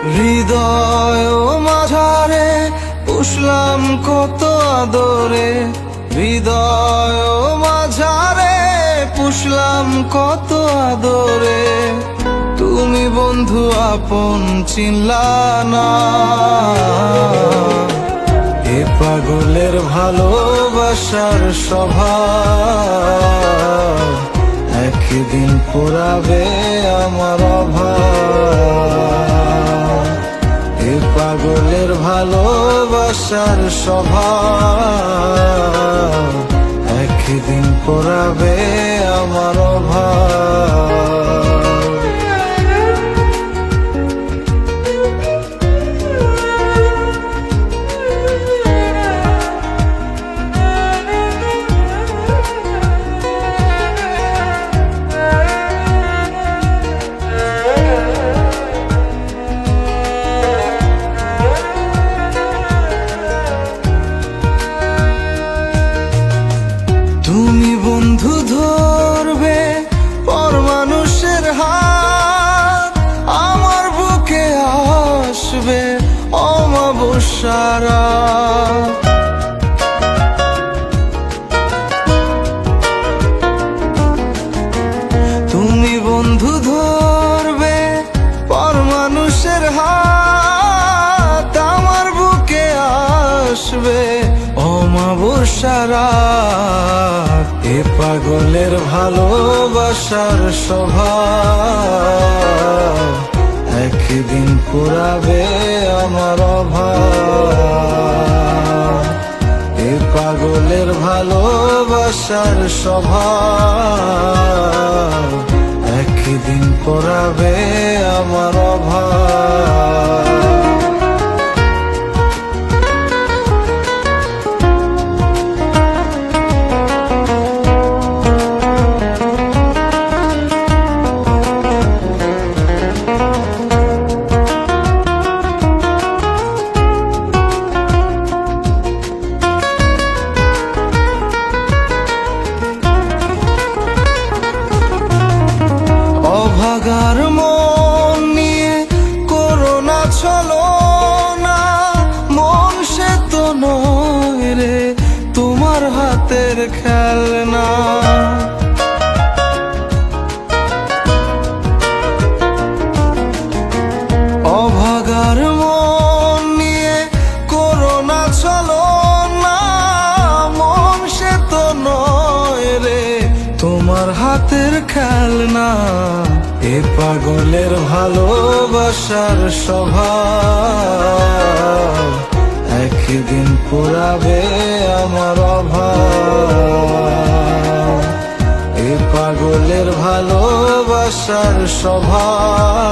হৃদয় মাঝারে পুষলাম কত আদরে, হৃদয় মাঝারে পুষলাম কত আদরে, তুমি বন্ধু আপন চিনলা না। এ পাগলের ভালোবাসার স্বভাব একদিন পুরাবে আমার অভাব। এ পাগলের ভালোবাসার স্বভাব একদিন পুরাবে আমার অভাব। তুমি বন্ধু ধরবে পর মানুষের হাত, আমার বুকে আসবে অমাবস্যার রাত। তুমি বন্ধু ধরবে পর মানুষের হাত, আমার বুকে আসবে অমাবস্যার রাত। এ পাগলের ভালোবাসার স্বভাব একদিন পুরাবে আমার অভাব। এ পাগলের ভালোবাসার স্বভাব একদিন পুরাবে আমার অভাব। অভাগার মন নিয়ে করোনা ছলো না, মন সে তো নয় রে তোমার হাতের খেলনা। অভাগার মন নিয়ে করোনা ছলো না, মন সে তো নয় রে তোমার হাতের খেলনা। এ পাগলের ভালোবাসার স্বভাব একদিন পুরাবে আমার অভাব। এ পাগলের ভালোবাসার স্বভাব